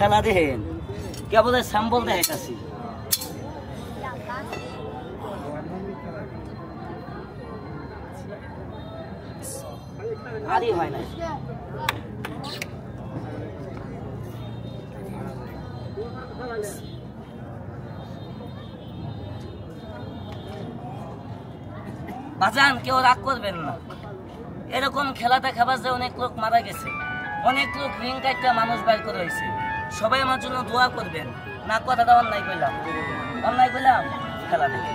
খেলা দেখেন কেবল স্যাম্পল দেখাইতাছি আরই হয় না বাজান কেউ রাগ করবেন না এরকম খেলাটা খাবার যে অনেক লোক মারা গেছে অনেক লোক রিং কাটটা মানুষ বাইর করে হয়েছে সবাই আমার জন্য দোয়া করবেন না কথাটা অন্যায় করলাম খেলা দেখে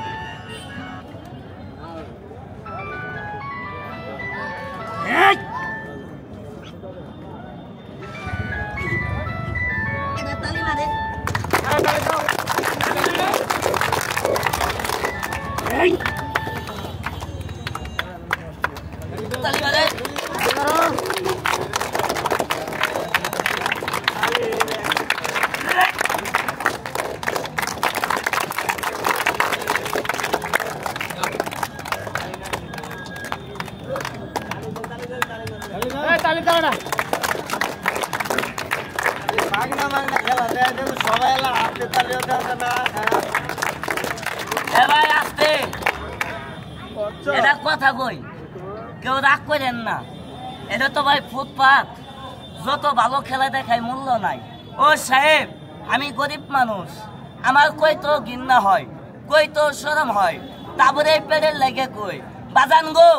কথা কই কেউ রাগ করেন না এটা তো ভাই ফুটপাত যত ভালো খেলা দেখায় মূল্য নাই ও সাহেব আমি গরিব মানুষ আমার কই তো ঘৃণা হয় কই তো শরম হয় তারপরে পেটের লেগে কই বাজান গো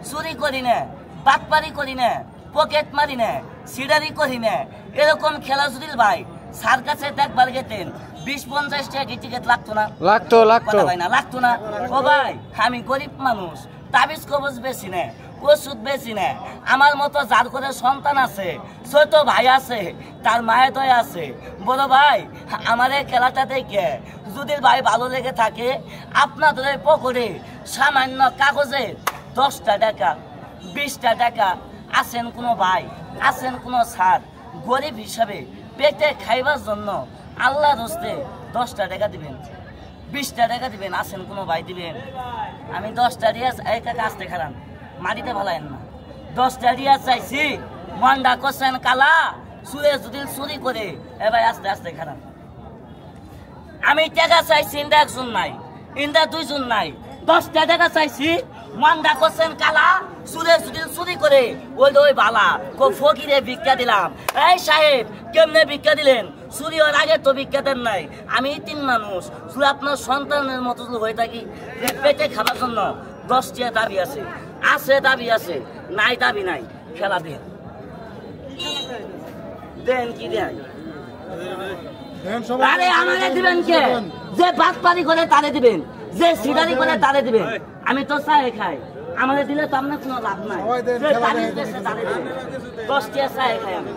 চুরি করি না বাটপারি করি না পকেট মারি না সিডারি করি না এরকম খেলা যদি ভাই সার কাছে দেখবার গেতেন 20-50 টাকা টিকিট লাগতো না লাগতো না ও ভাই আমি গরিব মানুষ তাবিজ কবজ বেশি না ওষুধ বেশি না আমার মতো যার করে সন্তান আছে ছোট ভাই আছে তার মায়ের দয় আছে বড় ভাই আমার এই খেলাটা দেখে যদি ভাই ভালো লেগে থাকে আপনাদের পকেটে সামান্য কাগজে 10টা টাকা 20টা টাকা আছেন কোনো ভাই আছেন কোনো স্যার গরিব হিসাবে পেটে খাইবার জন্য আল্লাহর হস্তে 10টা টাকা দিবেন 20টা টাকা দিবেন আছেন কোনো ভাই দিবেন আমি 10টা রিয়াজ এই কাকা আসতে খারান মাটিতে ভালায়েন না 10টা রিয়াজ চাইছি মন্ডা করছেন কালা সুরে যদি চুরি করে এ ভাই আস্তে আস্তে খারান আমি টাকা চাইছি ইন্দা একজন নাই ইন্দা দুইজন নাই 10টা টাকা চাইছি মন্ডা করছেন কালা সুরে যদি চুরি করে ওই বালা কো ফকিরে ভিক্ষা দিলাম এই সাহেব কেমনে ভিক্ষা দিলেন চুরি হওয়ার আগে তো ভিক্ষা দেন নাই আমি 3 মানুষ শুধু আপনার সন্তানের মতো হয়ে থাকি পেটে খাবার জন্য 10টা দাবি আছে দাবি আছে নাই দাবি নাই খেলা দেন কি দেন আরে আমাকে দিবেন কে যে বাটপারি করে তারে দিবেন যে সিডারি করে তারে দিবেন আমি তো চাই খাই আমাদের দিলে তো আপনার কোনো লাভ নাই 10টা চাই খাই আমি